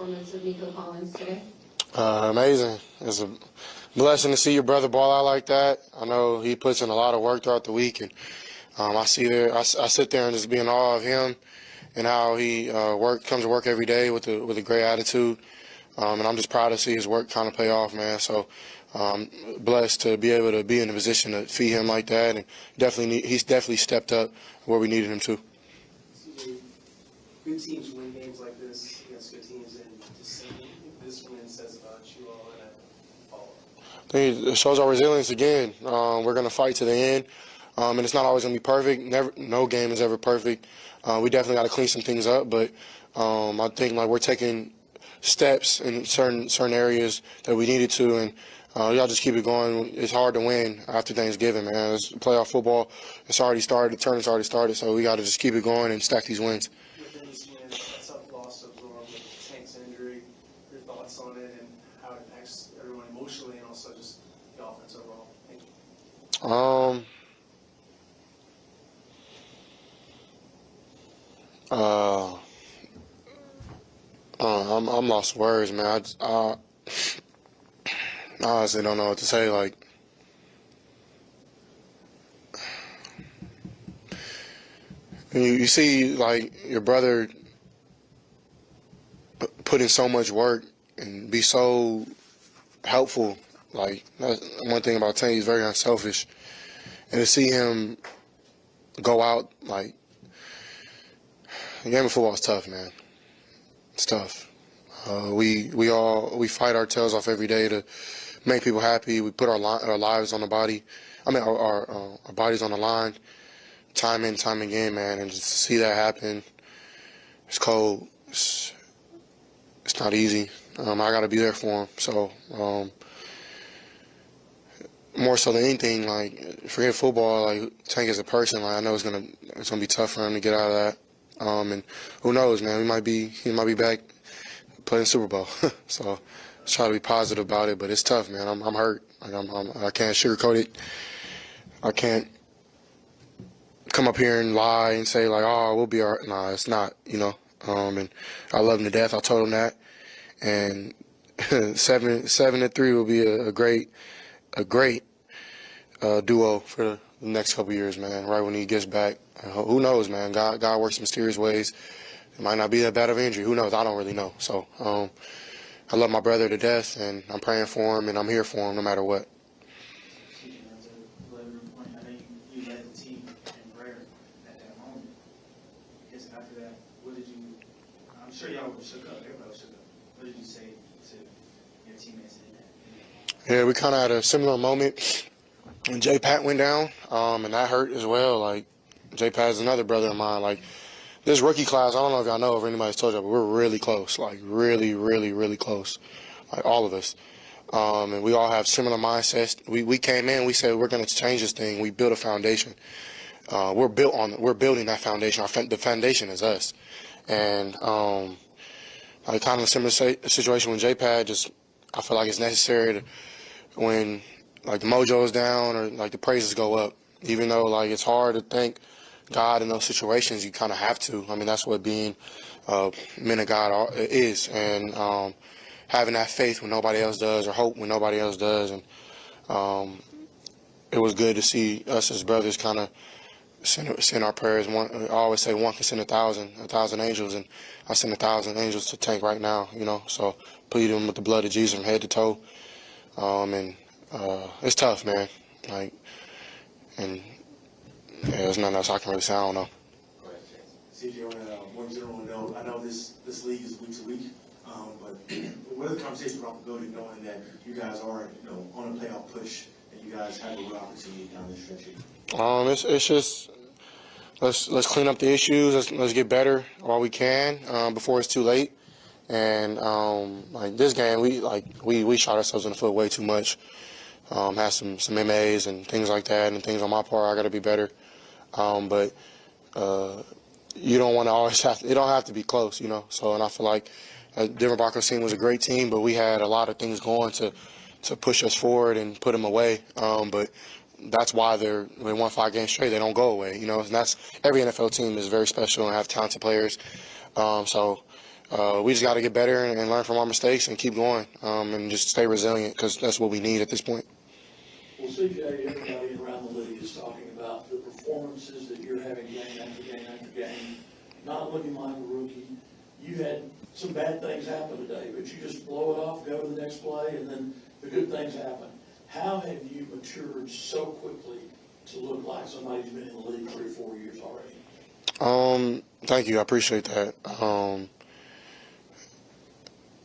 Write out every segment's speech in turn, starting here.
performance of Nico Collins today? Amazing. It's a blessing to see your brother ball out like that. I know he puts in a lot of work throughout the week, and I sit there and just be in awe of him and how he comes to work every day with a great attitude. And I'm just proud to see his work kind of pay off, man. So blessed to be able to be in a position to feed him like that, and he's definitely stepped up where we needed him to. Good teams win games like this against good teams, and just this win says about you all in a follow-up. I think it shows our resilience again. We're going to fight to the end, and it's not always going to be perfect. No game is ever perfect. We definitely got to clean some things up, but I think we're taking steps in certain areas that we needed to, and y'all just keep it going. It's hard to win after Thanksgiving, man. It's playoff football. It's already started. The tournament's already started, so we got to just keep it going and stack these wins. Within this win, that's a loss to absorb with Tank's injury. Your thoughts on it and how it impacts everyone emotionally and also just the offense overall? Thank you. I'm lost for words, man. I honestly don't know what to say. You see, your brother put in so much work and be so helpful. That's one thing about Tank. He's very unselfish, and to see him go out the game of football is tough, man. It's tough. We fight our tails off every day to make people happy. We put our lives on the body. Our bodies on the line, time in, time again, man. And just to see that happen, it's cold. It's not easy. I got to be there for him. So more so than anything, forget football. Tank as a person, I know it's gonna be tough for him to get out of that. And who knows, man? He might be back playing Super Bowl. So let's try to be positive about it. But it's tough, man. I'm hurt. I can't sugarcoat it. I can't come up here and lie and say we'll be all right. Nah, it's not. And I love him to death. I told him that. And 7-3 will be a great duo for the next couple years, man. Right when he gets back. Who knows, man? God works in mysterious ways. It might not be that bad of an injury. Who knows? I don't really know. So I love my brother to death, and I'm praying for him, and I'm here for him no matter what. I know you led the team in prayer at that moment. I guess after that, I'm sure y'all were shook up. Everybody was shook up. What did you say to your teammates in that? Yeah, we kind of had a similar moment when J. Pat went down, and that hurt as well. J. Pat is another brother of mine. This rookie class, I don't know if y'all know, if anybody's told you, but we're really close. Really, really, really close. All of us. And we all have similar mindsets. We came in, we said we're going to change this thing. We built a foundation. We're building that foundation. The foundation is us. And kind of a similar situation with J. Pat. I feel like it's necessary to, when the mojo is down or the praises go up. Even though it's hard to thank God in those situations, you kind of have to. That's what being men of God is, and having that faith when nobody else does, or hope when nobody else does. And it was good to see us as brothers kind of send our prayers. I always say one can send 1,000 angels, and I send 1,000 angels to Tank right now. So plead him with the blood of Jesus from head to toe. And it's tough, man. And yeah, there's nothing else I can really say. I don't know. Go ahead, CJ, on a more general note, I know this league is week to week, but what are the conversations about building, knowing that you guys are, on a playoff push, and you guys have a real opportunity down this stretch here? It's just let's clean up the issues. Let's get better while we can before it's too late. And this game, we shot ourselves in the foot way too much. Had some MAs and things like that, and things on my part I got to be better. But you don't want to always it don't have to be close, So, and I feel like Denver Broncos team was a great team, but we had a lot of things going to push us forward and put them away. But that's why they won 5 games straight. They don't go away, And that's every NFL team is very special and have talented players. So we just got to get better and learn from our mistakes and keep going and just stay resilient because that's what we need at this point. Well, CJ, everybody around the league is talking about the performances that you're having game after game after game, not looking like a rookie. You had some bad things happen today, but you just blow it off, go to the next play, and then the good things happen. How have you matured so quickly to look like somebody who's been in the league 3 or 4 years already? Thank you. I appreciate that.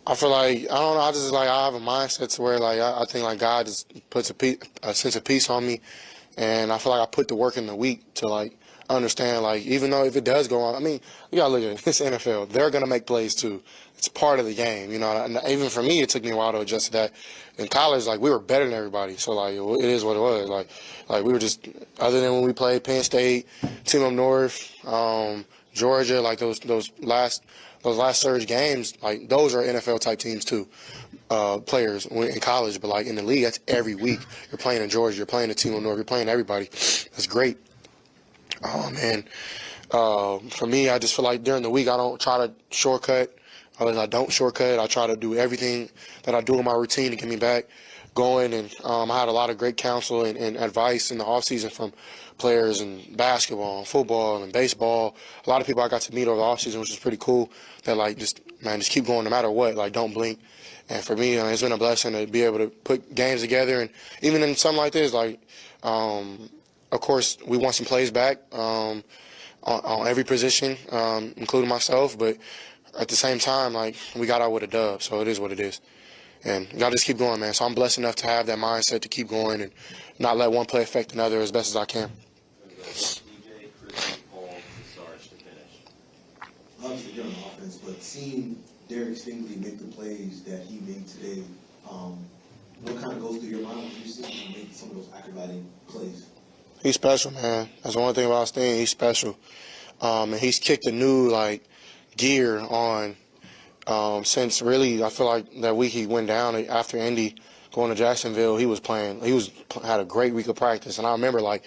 I feel like, I don't know, I have a mindset to where, like, I think, like, God just puts a sense of peace on me, and I feel like I put the work in the week to, like, understand, like, even though if it does go on, I mean, you gotta look at it, it's NFL. They're gonna make plays, too. It's part of the game, you know, and even for me, it took me a while to adjust to that. In college, like, we were better than everybody, so, like, it is what it was. Like we were just, other than when we played Penn State, Team Up North, Georgia, like, those last surge games, like, those are NFL type teams too, players in college, but like in the league, that's every week. You're playing in Georgia, you're playing the Team of North, you're playing everybody. That's great. For me, I just feel like during the week, I don't try to shortcut. I don't shortcut. I try to do everything that I do in my routine to get me back going. And I had a lot of great counsel and advice in the offseason from players in basketball and football and baseball. A lot of people I got to meet over the offseason, which is pretty cool, that, like, just keep going no matter what. Like, don't blink. And for me, it's been a blessing to be able to put games together. And even in something like this, like, of course, we want some plays back on every position, including myself. But at the same time, like, we got out with a dub, so it is what it is. And you got to just keep going, man. So I'm blessed enough to have that mindset to keep going and not let one play affect another as best as I can. Obviously, you're on offense, but seeing Derek Stingley make the plays that he made today, what kind of goes through your mind when you see him make some of those acrobatic plays? He's special, man. That's the one thing about Sting. He's special. And he's kicked a new, like, gear on since really, I feel like that week he went down after Indy going to Jacksonville. He was playing. Had a great week of practice. And I remember, like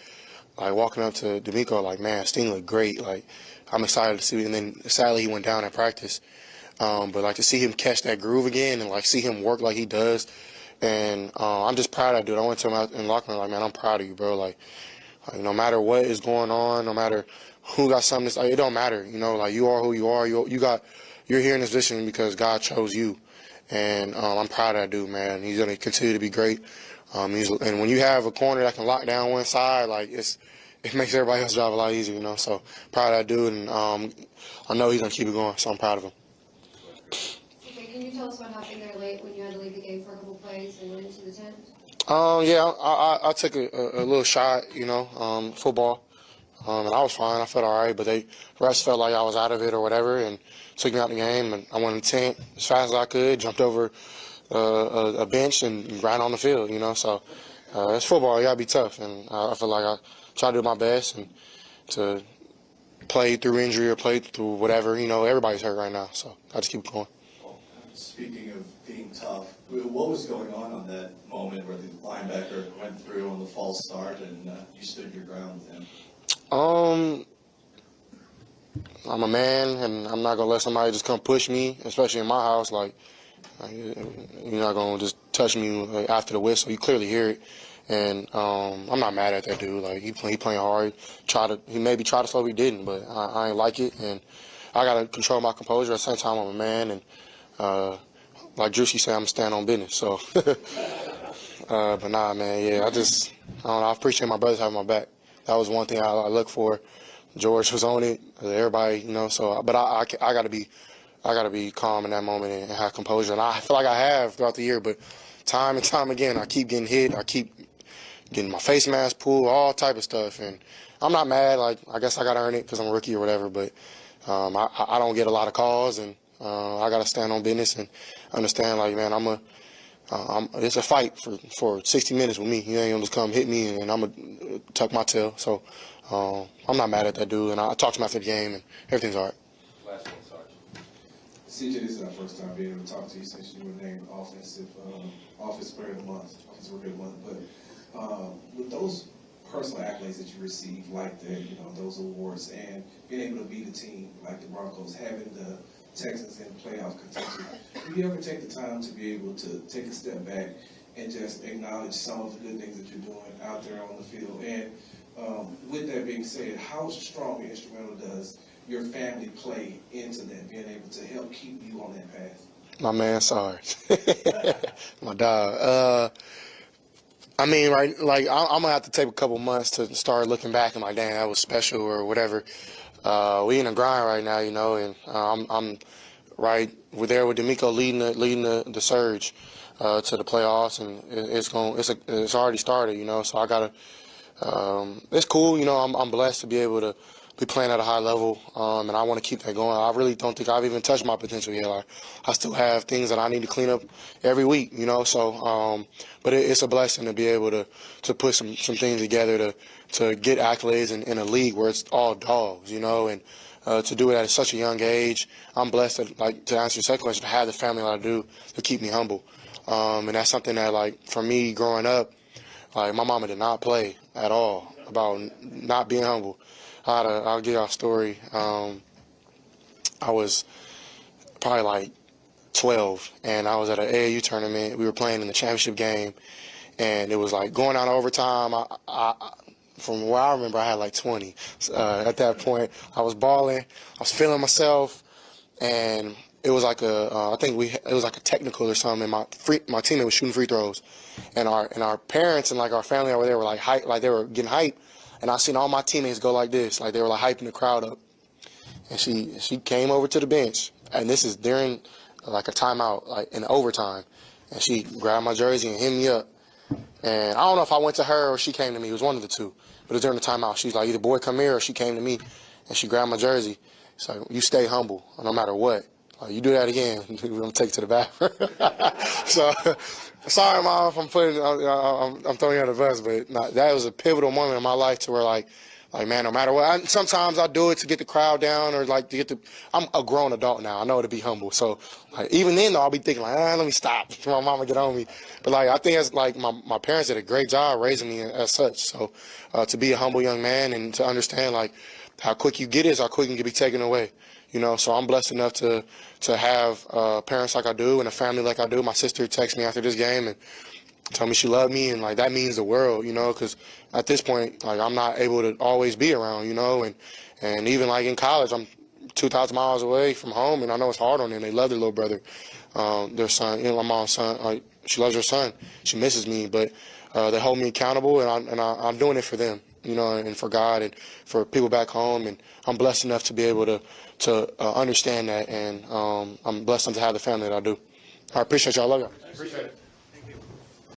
walking up to D'Amico, like, man, Sting looked great. Like, I'm excited to see. And then sadly he went down at practice. But, like, to see him catch that groove again and, like, see him work like he does. And I'm just proud of that dude. I went to him out in the locker room, like, man, I'm proud of you, bro. Like, no matter what is going on, no matter who got something, it don't matter. You know, like, you are who you are. You're here in this position because God chose you. And I'm proud of that dude, man. He's going to continue to be great. And when you have a corner that can lock down one side, like, it makes everybody else's job a lot easier, you know. So proud of that dude, and I know he's going to keep it going, so I'm proud of him. Okay, can you tell us what happened there late when you had to leave the game for a couple plays and went into the tent? Yeah, I took a little shot, you know, football, and I was fine. I felt all right, but the rest felt like I was out of it or whatever, and took me out the game. And I went in the tent as fast as I could, jumped over a bench and ran on the field, you know. So it's football. You gotta be tough, and I feel like I try to do my best and to play through injury or play through whatever. You know, everybody's hurt right now, so I just keep going. Speaking of being tough, what was going on that moment where the linebacker went through on the false start and you stood your ground with him? I'm a man, and I'm not gonna let somebody just come push me, especially in my house. Like, you're not gonna just touch me after the whistle. You clearly hear it, and I'm not mad at that dude. Like, he playing hard. He maybe tried to slow, he didn't, but I ain't like it, and I gotta control my composure. At the same time, I'm a man, and like Drewski said, I'm stand on business. So, but nah, man, yeah, I don't know. I appreciate my brothers having my back. That was one thing I look for. George was on it. Everybody, you know. So, but I gotta be calm in that moment and have composure. And I feel like I have throughout the year. But time and time again, I keep getting hit. I keep getting my face mask pulled, all type of stuff. And I'm not mad. Like, I guess I gotta earn it because I'm a rookie or whatever. But I don't get a lot of calls, and I gotta stand on business and understand. Like, man, it's a fight for 60 minutes with me. You ain't gonna just come hit me and I'm gonna tuck my tail. So I'm not mad at that dude, and I talked to him after the game, and everything's all right. Last one, Sarge. CJ, this is our first time being able to talk to you since you were named Offensive Player of the Month, Offensive Rookie of the Month. But with those personal accolades that you received, like those awards, and being able to beat a team like the Broncos, having the Texans in playoff contention. Do you ever take the time to be able to take a step back and just acknowledge some of the good things that you're doing out there on the field? And with that being said, how strong and instrumental does your family play into that, being able to help keep you on that path? My man, sorry. My dog. I mean, right, like, I'm going to have to take a couple months to start looking back and like, damn, that was special or whatever. We in a grind right now, you know, and we're there with D'Amico leading the surge to the playoffs, and it's already started, you know, so I got to, it's cool, you know, I'm blessed to be able to be playing at a high level, and I want to keep that going. I really don't think I've even touched my potential yet. I still have things that I need to clean up every week, you know. So, but it's a blessing to be able to put some things together to get accolades in a league where it's all dogs, you know, and to do it at such a young age. I'm blessed to, like, to answer your second question, to have the family that I do to keep me humble, and that's something that, like, for me growing up, like, my mama did not play at all about not being humble. I'll give y'all a story. I was probably like 12, and I was at an AAU tournament. We were playing in the championship game, and it was like going out of overtime. From what I remember, I had like 20. At that point, I was balling. I was feeling myself, and it was like it was like a technical or something. And my teammate was shooting free throws, and our parents and like our family over there were like hype, like they were getting hype. And I seen all my teammates go like this, like they were like hyping the crowd up. And she came over to the bench, and this is during like a timeout, like in overtime. And she grabbed my jersey and hit me up. And I don't know if I went to her or she came to me. It was one of the two. But it was during the timeout. She's like, either boy come here, or she came to me, and she grabbed my jersey. It's like, you stay humble no matter what. Like, you do that again, we're gonna take it to the bathroom. So. Sorry, Mom, if I'm throwing you on the bus, but that was a pivotal moment in my life to where, like man, no matter what. Sometimes I do it to get the crowd down or like to get I'm a grown adult now. I know to be humble. So like, even then, though, I'll be thinking like, let me stop before my mama get on me. But like, I think it's like my parents did a great job raising me as such. So to be a humble young man and to understand like how quick you get is how quick you can be taken away. You know, so I'm blessed enough to have parents like I do and a family like I do. My sister texted me after this game and told me she loved me, and like that means the world, you know, because at this point, like, I'm not able to always be around, you know, and even like in college, I'm 2,000 miles away from home, and I know it's hard on them. They love their little brother, their son. You know, my mom's son, like, she loves her son. She misses me, but they hold me accountable, and I'm doing it for them, you know, and for God and for people back home, and I'm blessed enough to be able to understand that, and I'm blessed enough to have the family that I do. I appreciate y'all. I love y'all. Appreciate it.